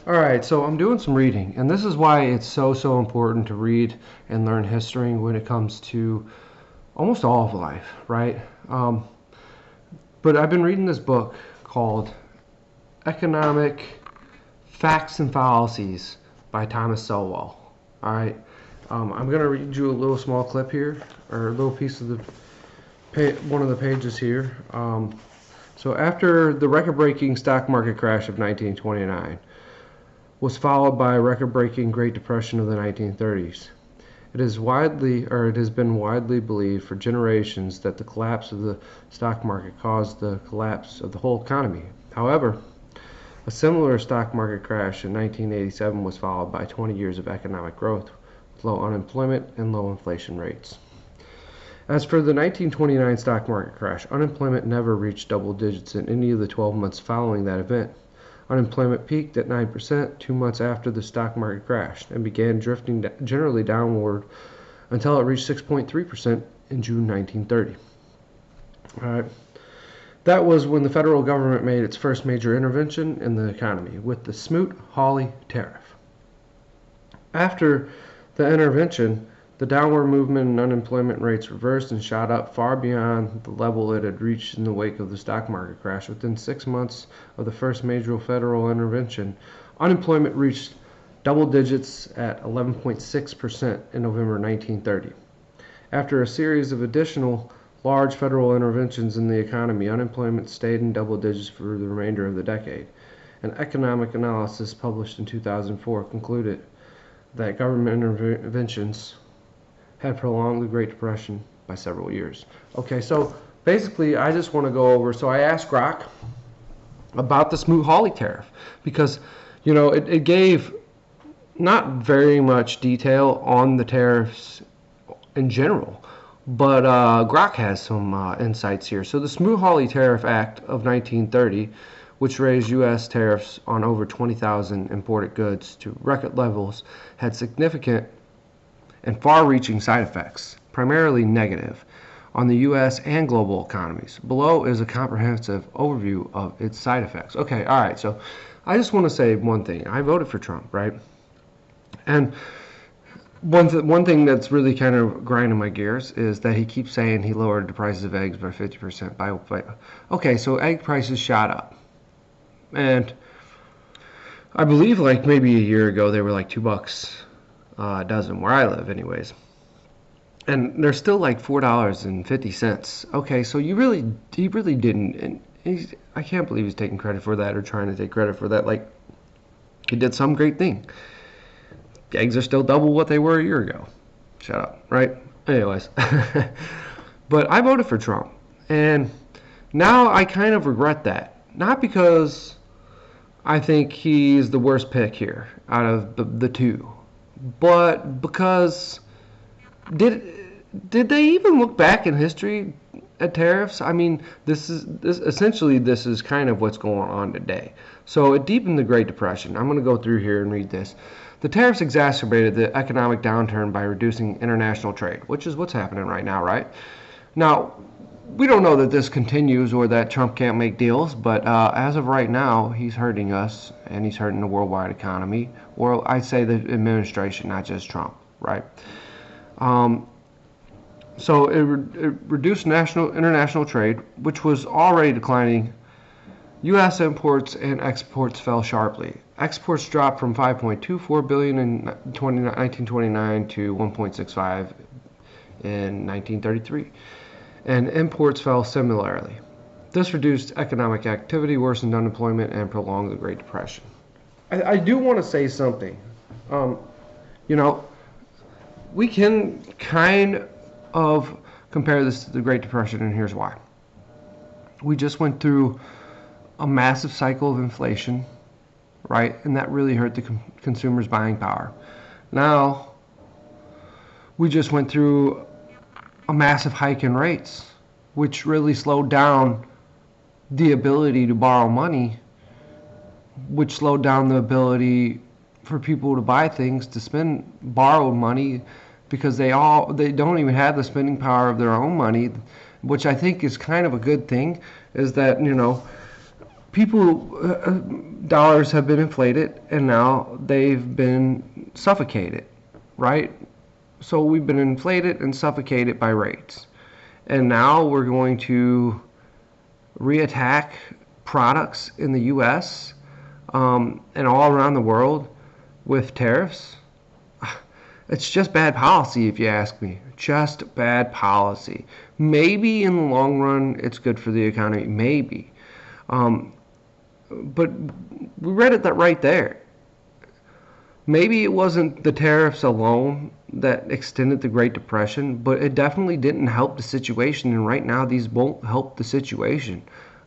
All right, so I'm doing some reading, and this is why it's so important to read and learn history when it comes to almost all of life, right? But I've been reading this book called Economic Facts and Fallacies by Thomas Sowell. All right, I'm going to read you a little small clip here, or a little piece of one of the pages here. So after the record-breaking stock market crash of 1929, was followed by a record-breaking Great Depression of the 1930s. It has been widely believed for generations that the collapse of the stock market caused the collapse of the whole economy. However, a similar stock market crash in 1987 was followed by 20 years of economic growth, with low unemployment and low inflation rates. As for the 1929 stock market crash, unemployment never reached double digits in any of the 12 months following that event. Unemployment peaked at 9% 2 months after the stock market crashed and began drifting generally downward until it reached 6.3% in June 1930. All right. That was when the federal government made its first major intervention in the economy with the Smoot-Hawley Tariff. After the intervention, the downward movement in unemployment rates reversed and shot up far beyond the level it had reached in the wake of the stock market crash. Within 6 months of the first major federal intervention, unemployment reached double digits at 11.6% in November 1930. After a series of additional large federal interventions in the economy, unemployment stayed in double digits for the remainder of the decade. An economic analysis published in 2004 concluded that government interventions had prolonged the Great Depression by several years. Okay, so basically I just want to go over, so I asked Grok about the Smoot-Hawley Tariff because, it gave not very much detail on the tariffs in general, but Grok has some insights here. So the Smoot-Hawley Tariff Act of 1930, which raised U.S. tariffs on over 20,000 imported goods to record levels, had significant and far-reaching side effects, primarily negative, on the U.S. and global economies. Below is a comprehensive overview of its side effects. Okay, all right, so I just want to say one thing. I voted for Trump, right? And one thing that's really kind of grinding my gears is that he keeps saying he lowered the prices of eggs by 50%. Okay, so egg prices shot up. And I believe like maybe a year ago they were like $2 a dozen where I live anyways, and they're still like $4.50. Okay, so he really didn't, and I can't believe he's taking credit for that or trying to take credit for that. Like, he did some great thing. Eggs are still double what they were a year ago. Shut up, right? Anyways, but I voted for Trump, and now I kind of regret that. Not because I think he's the worst pick here out of the two, but because did they even look back in history at tariffs? I mean, this is kind of what's going on today. So it deepened the Great Depression. I'm going to go through here and read this. The tariffs exacerbated the economic downturn by reducing international trade, which is what's happening right now, right? Now, we don't know that this continues or that Trump can't make deals, but as of right now, he's hurting us and he's hurting the worldwide economy, or I'd say the administration, not just Trump, right? So it reduced international trade, which was already declining. U.S. imports and exports fell sharply. Exports dropped from $5.24 billion in 1929 to $1.65 in 1933. And imports fell similarly. This reduced economic activity, worsened unemployment, and prolonged the Great Depression. I do want to say something. We can kind of compare this to the Great Depression, and here's why. We just went through a massive cycle of inflation, right? And that really hurt the consumer's buying power. Now, we just went through a massive hike in rates, which really slowed down the ability to borrow money, which slowed down the ability for people to buy things, to spend borrowed money, because they don't even have the spending power of their own money, which I think is kind of a good thing, is that, dollars have been inflated, and now they've been suffocated, right? So we've been inflated and suffocated by rates. And now we're going to reattack products in the U.S. And all around the world with tariffs. It's just bad policy, if you ask me. Just bad policy. Maybe in the long run, it's good for the economy. Maybe. But we read it right there. Maybe it wasn't the tariffs alone that extended the Great Depression, but it definitely didn't help the situation. And right now, these won't help the situation.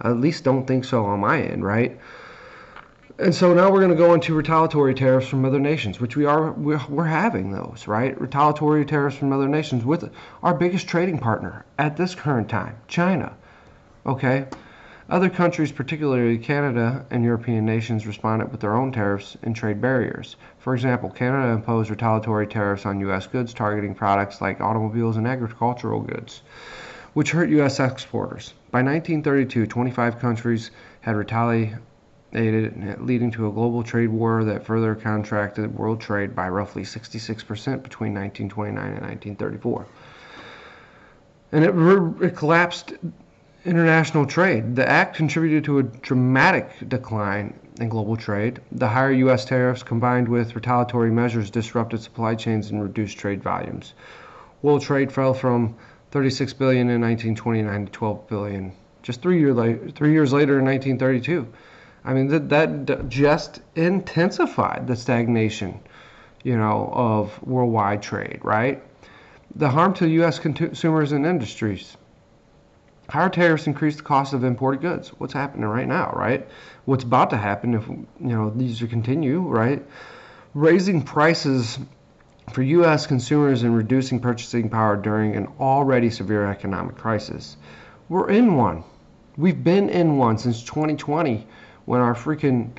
I at least don't think so on my end, right? And so now we're going to go into retaliatory tariffs from other nations, which we're having those, right? Retaliatory tariffs from other nations with our biggest trading partner at this current time, China. Okay? Other countries, particularly Canada and European nations, responded with their own tariffs and trade barriers. For example, Canada imposed retaliatory tariffs on U.S. goods targeting products like automobiles and agricultural goods, which hurt U.S. exporters. By 1932, 25 countries had retaliated, leading to a global trade war that further contracted world trade by roughly 66% between 1929 and 1934. And it collapsed international trade. The act contributed to a dramatic decline in global trade. The higher U.S. tariffs combined with retaliatory measures disrupted supply chains and reduced trade volumes. World trade fell from $36 billion in 1929 to $12 billion just 3 years later in 1932. I mean, that just intensified the stagnation, of worldwide trade, right? The harm to U.S. consumers and industries. Higher tariffs increase the cost of imported goods. What's happening right now, right? What's about to happen if, these continue, right? Raising prices for U.S. consumers and reducing purchasing power during an already severe economic crisis. We're in one. We've been in one since 2020 when our freaking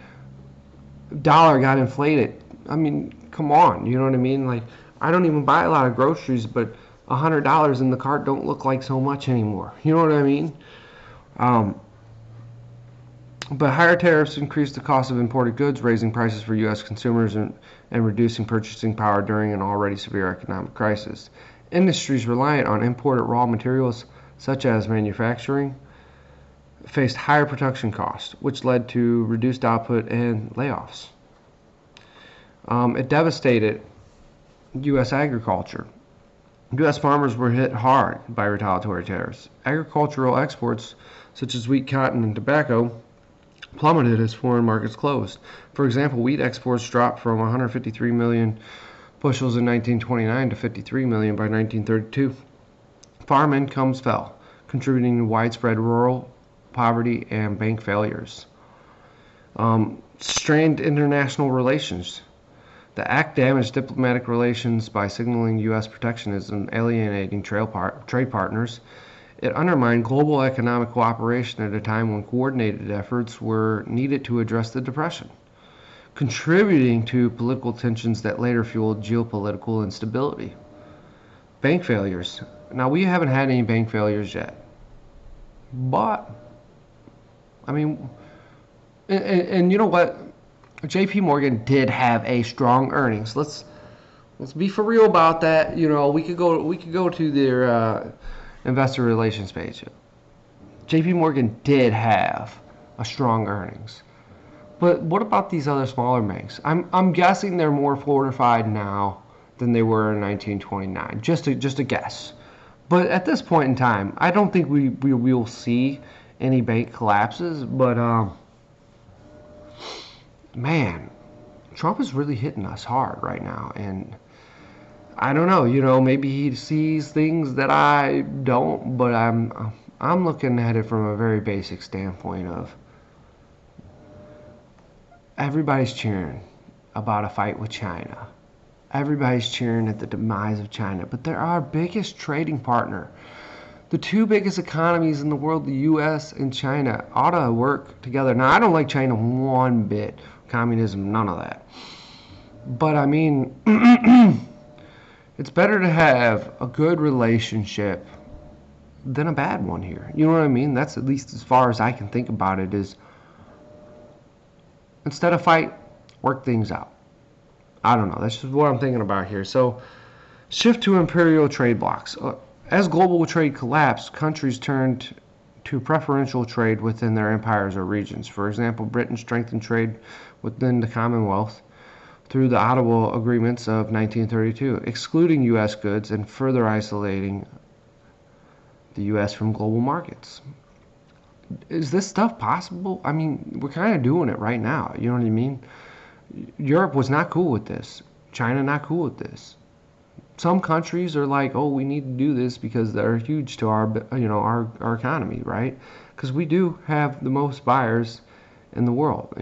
dollar got inflated. I mean, come on, you know what I mean? Like, I don't even buy a lot of groceries, but $100 in the cart don't look like so much anymore. You know what I mean? But higher tariffs increase the cost of imported goods, raising prices for U.S. consumers and reducing purchasing power during an already severe economic crisis. Industries reliant on imported raw materials, such as manufacturing, faced higher production costs, which led to reduced output and layoffs. It devastated U.S. agriculture. U.S. farmers were hit hard by retaliatory tariffs. Agricultural exports, such as wheat, cotton, and tobacco, plummeted as foreign markets closed. For example, wheat exports dropped from 153 million bushels in 1929 to 53 million by 1932. Farm incomes fell, contributing to widespread rural poverty and bank failures. Strained international relations. The act damaged diplomatic relations by signaling U.S. protectionism, alienating trade partners. It undermined global economic cooperation at a time when coordinated efforts were needed to address the Depression, contributing to political tensions that later fueled geopolitical instability. Bank failures. Now, we haven't had any bank failures yet. But, I mean, and you know what? J.P. Morgan did have a strong earnings. Let's be for real about that. We could go to their investor relations page. J.P. Morgan did have a strong earnings. But what about these other smaller banks? I'm guessing they're more fortified now than they were in 1929. Just a guess. But at this point in time, I don't think we will see any bank collapses. But man, Trump is really hitting us hard right now, and I don't know. Maybe he sees things that I don't, but I'm looking at it from a very basic standpoint of everybody's cheering about a fight with China. Everybody's cheering at the demise of China, but they're our biggest trading partner. The two biggest economies in the world, the U.S. and China, ought to work together. Now, I don't like China one bit. Communism, none of that. But I mean, it's better to have a good relationship than a bad one here. You know what I mean? That's at least as far as I can think about it is Instead of fight, work things out. I don't know. That's just what I'm thinking about here. So, shift to imperial trade blocs. As global trade collapsed, countries turned to preferential trade within their empires or regions. For example, Britain strengthened trade within the Commonwealth through the Ottawa Agreements of 1932, excluding U.S. goods and further isolating the U.S. from global markets. Is this stuff possible? I mean, we're kind of doing it right now. You know what I mean? Europe was not cool with this. China not cool with this. Some countries are like, oh, we need to do this because they're huge to our economy, right? Because we do have the most buyers in the world,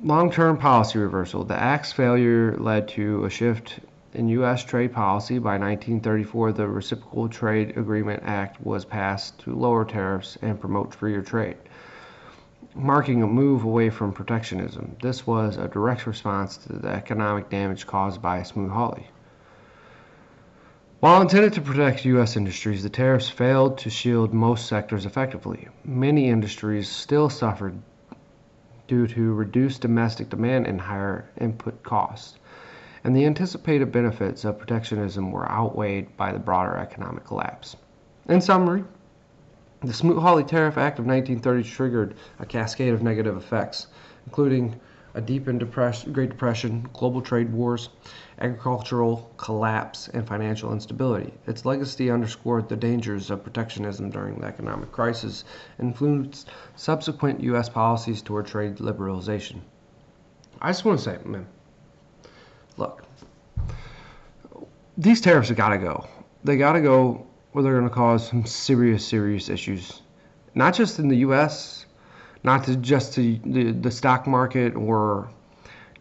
Long-term policy reversal. The Act's failure led to a shift in U.S. trade policy. By 1934, the Reciprocal Trade Agreement Act was passed to lower tariffs and promote freer trade, marking a move away from protectionism. This was a direct response to the economic damage caused by Smoot-Hawley. While intended to protect U.S. industries, the tariffs failed to shield most sectors effectively. Many industries still suffered due to reduced domestic demand and higher input costs, and the anticipated benefits of protectionism were outweighed by the broader economic collapse. In summary, the Smoot-Hawley Tariff Act of 1930 triggered a cascade of negative effects, including a deepened Great Depression, global trade wars, agricultural collapse, and financial instability. Its legacy underscored the dangers of protectionism during the economic crisis and influenced subsequent U.S. policies toward trade liberalization. I just want to say, man, look, these tariffs have got to go. They got to go, or they're going to cause some serious issues, not just in the U.S., not to just to the stock market or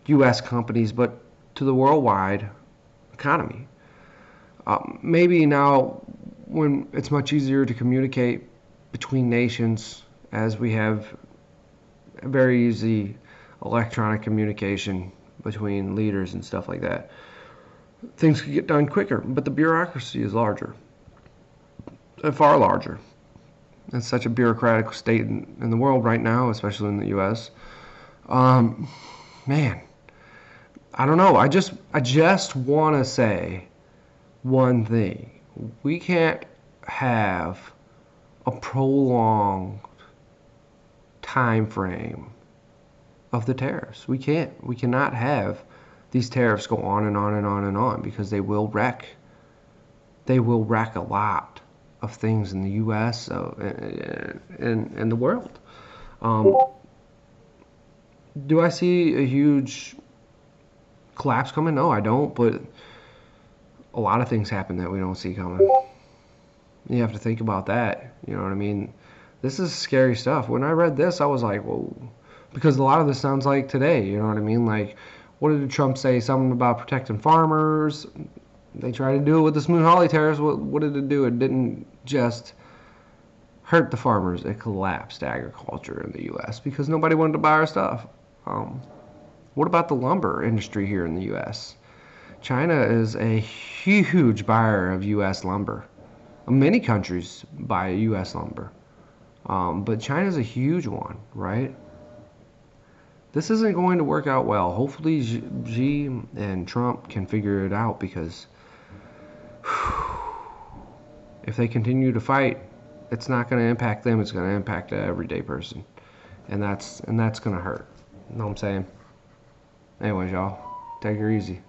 U.S. companies, but to the worldwide economy. Maybe now, when it's much easier to communicate between nations, as we have very easy electronic communication between leaders and stuff like that, things can get done quicker, but the bureaucracy is larger, far larger. It's such a bureaucratic state in the world right now, especially in the U.S. Man, I don't know. I just want to say one thing. We can't have a prolonged time frame of the tariffs. We can't. We cannot have these tariffs go on and on and on and on, because they will wreck. They will wreck a lot of things in the U.S. And the world. Do I see a huge collapse coming? No, I don't. But a lot of things happen that we don't see coming. You have to think about that. You know what I mean? This is scary stuff. When I read this, I was like, whoa. Because a lot of this sounds like today. You know what I mean? Like, what did Trump say? Something about protecting farmers. They tried to do it with the Smoot-Hawley tariffs. What did it do? It didn't just hurt the farmers. It collapsed agriculture in the U.S. because nobody wanted to buy our stuff. What about the lumber industry here in the U.S.? China is a huge buyer of U.S. lumber. Many countries buy U.S. lumber. But China's a huge one, right? This isn't going to work out well. Hopefully Xi and Trump can figure it out, because if they continue to fight, it's not going to impact them. It's going to impact the everyday person, and that's going to hurt. You know what I'm saying? Anyways, y'all, take her easy.